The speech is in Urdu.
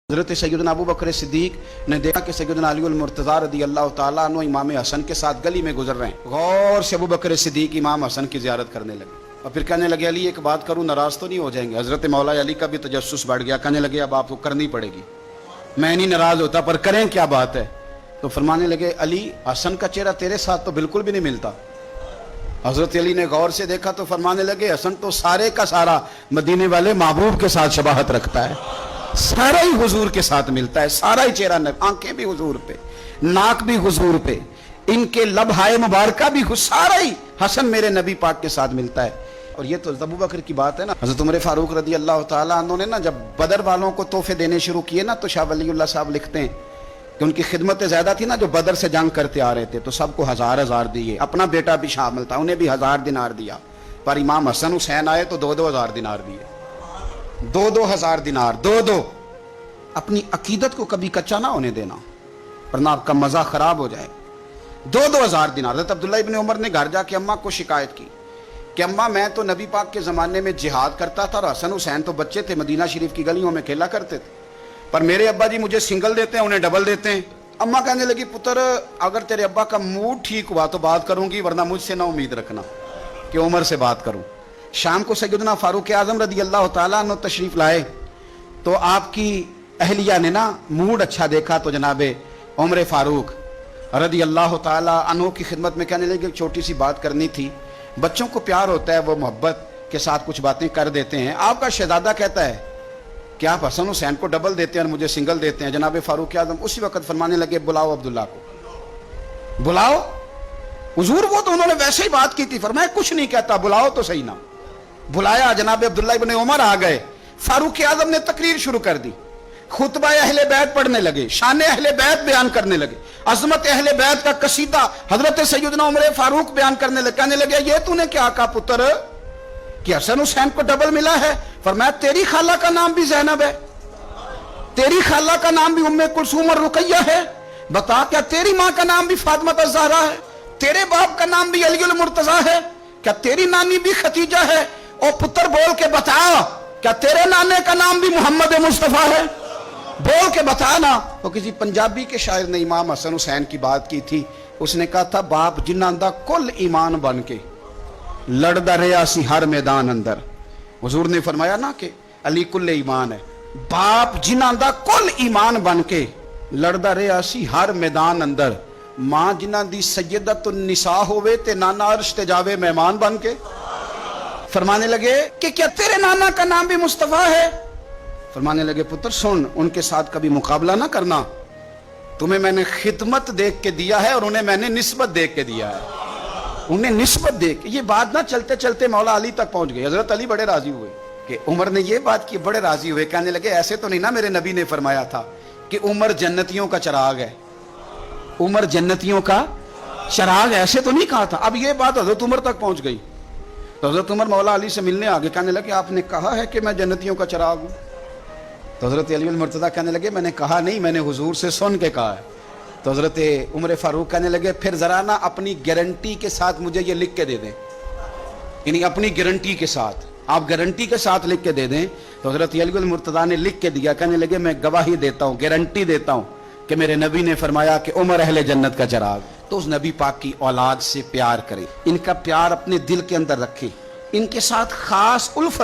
حضرت سیدنا ابو بکر صدیق نے دیکھا کہ سیدنا علی المرتضیٰ رضی اللہ تعالیٰ عنہ امام حسن کے ساتھ گلی میں گزر رہے ہیں۔ غور سے ابو بکر صدیق امام حسن کی زیارت کرنے لگے اور پھر کہنے لگے علی ایک بات کروں، ناراض تو نہیں ہو جائیں گے؟ حضرت مولا علی کا بھی تجسس بڑھ گیا، کہنے لگے اب آپ کو کرنی پڑے گی، میں نہیں ناراض ہوتا پر کریں کیا بات ہے؟ تو فرمانے لگے علی حسن کا چہرہ تیرے ساتھ تو بالکل بھی نہیں ملتا۔ حضرت علی نے غور سے دیکھا تو فرمانے لگے حسن تو سارے کا سارا مدینے والے محبوب کے ساتھ شباہت رکھتا ہے، سارا ہی حضور کے ساتھ ملتا ہے، سارا ہی چہرہ، آنکھیں بھی حضور پہ، ناک بھی حضور پہ، ان کے لب ہائے مبارکہ بھی، سارا ہی حسن میرے نبی پاک کے ساتھ ملتا ہے۔ اور یہ تو ابو بکر کی بات ہے نا۔ حضرت عمر فاروق رضی اللہ تعالیٰ عنہ نے نا جب بدر والوں کو تحفے دینے شروع کیے نا تو شاہ ولی اللہ صاحب لکھتے ہیں کہ ان کی خدمتیں زیادہ تھی نا، جو بدر سے جنگ کرتے آ رہے تھے تو سب کو ہزار ہزار دیے، اپنا بیٹا بھی شامل تھا، انہیں بھی 1000 دینار دیا، پر امام حسن حسین آئے تو 2,000 دینار دیے، 2,000 دینار، دو اپنی عقیدت کو کبھی کچا نہ ہونے دینا ورنہ آپ کا مزہ خراب ہو جائے۔ 2,000 دینار۔ حضرت عبداللہ ابن عمر نے گھر جا کے اماں کو شکایت کی کہ اماں میں تو نبی پاک کے زمانے میں جہاد کرتا تھا اور حسن حسین تو بچے تھے، مدینہ شریف کی گلیوں میں کھیلا کرتے تھے، پر میرے ابا جی مجھے سنگل دیتے ہیں، انہیں ڈبل دیتے ہیں۔ اماں کہنے لگی پتر اگر تیرے ابا کا موڈ ٹھیک ہوا تو بات کروں گی، ورنہ مجھ سے نہ امید رکھنا کہ عمر سے بات کروں۔ شام کو سیدنا فاروق اعظم رضی اللہ تعالیٰ عنہ تشریف لائے تو آپ کی اہلیہ نے نا موڈ اچھا دیکھا تو جناب عمر فاروق رضی اللہ تعالیٰ عنہ کی خدمت میں کہنے لگے چھوٹی سی بات کرنی تھی۔ بچوں کو پیار ہوتا ہے، وہ محبت کے ساتھ کچھ باتیں کر دیتے ہیں، آپ کا شہزادہ کہتا ہے کہ آپ حسن حسین کو ڈبل دیتے ہیں اور مجھے سنگل دیتے ہیں۔ جناب فاروق اعظم اسی وقت فرمانے لگے بلاؤ عبداللہ کو، بلاؤ حضور، وہ تو انہوں نے ویسے ہی بات کی تھی، فرمایا کچھ نہیں کہتا، بلاؤ تو صحیح نا۔ بلایا، جناب عبداللہ ابن عمر آ گئے، فاروق اعظم نے تقریر شروع کر دی، خطبہ اہل بیت پڑھنے لگے، شان اہل بیت بیان کرنے لگے، عظمت اہل بیت کا قصیدہ حضرت سیدنا عمر فاروق بیان کرنے لگے۔ کہنے لگے یہ تو نے کیا کہا پتر کہ حسن حسین کو ڈبل ملا ہے؟ فرمایا تیری خالہ کا نام بھی زینب ہے، تیری خالہ کا نام بھی ام کلثوم اور رقیہ ہے، بتا کیا تیری ماں کا نام بھی فاطمہ الزہرا ہے، تیرے باپ کا نام بھی علی المرتضیٰ ہے، کیا تیری نانی بھی ختیجہ ہے؟ اور پتر بول کے بتا کیا تیرے نانے کا نام بھی محمد مصطفیٰ ہے؟ بول کے بتانا۔ تو کسی پنجابی کے شاعر نے امام حسن حسین کی بات کی تھی، اس نے کہا تھا باپ جنہاں دا کل ایمان بن کے لڑدا رہیا سی ہر میدان اندر۔ حضور نے فرمایا نا کہ علی کل ایمان ہے، باپ جنہاں دا کل ایمان بن کے لڑدا رہیا سی ہر میدان اندر، ماں جنہاں دی سیدۃ النساء ہوئے تے نانا عرش تے جاوے مہمان بن کے۔ فرمانے لگے کہ کیا تیرے نانا کا نام بھی مصطفیٰ ہے؟ فرمانے لگے پتر سن، ان کے ساتھ کبھی مقابلہ نہ کرنا، تمہیں میں نے خدمت دیکھ کے دیا ہے اور انہیں میں نے نسبت دیکھ کے دیا ہے، انہیں نسبت دیکھ کے۔ یہ بات نہ چلتے چلتے مولا علی تک پہنچ گئی۔ حضرت علی بڑے راضی ہوئے کہ عمر نے یہ بات کی، بڑے راضی ہوئے، کہنے لگے ایسے تو نہیں نا میرے نبی نے فرمایا تھا کہ عمر جنتیوں کا چراغ ہے، عمر جنتیوں کا چراغ، ایسے تو نہیں کہا تھا۔ اب یہ بات حضرت عمر تک پہنچ گئی تو حضرت عمر مولا علی سے ملنے آگے، کہنے لگے آپ نے کہا ہے کہ میں جنتیوں کا چراغ ہوں؟ تو حضرت علی المرتضیٰ کہنے لگے میں نے کہا نہیں، میں نے حضور سے سن کے کہا ہے۔ تو حضرت عمر فاروق کہنے لگے پھر ذرا نا اپنی گارنٹی کے ساتھ مجھے یہ لکھ کے دے دیں، یعنی اپنی گارنٹی کے ساتھ، آپ گارنٹی کے ساتھ لکھ کے دے دیں۔ تو حضرت علی المرتضیٰ نے لکھ کے دیا، کہنے لگے میں گواہی دیتا ہوں، گارنٹی دیتا ہوں کہ میرے نبی نے فرمایا کہ عمر اہل جنت کا چراغ۔ تو اس نبی پاک کی اولاد سے پیار کریں، ان کا پیار اپنے دل کے اندر رکھیں، ان کے ساتھ خاص الفت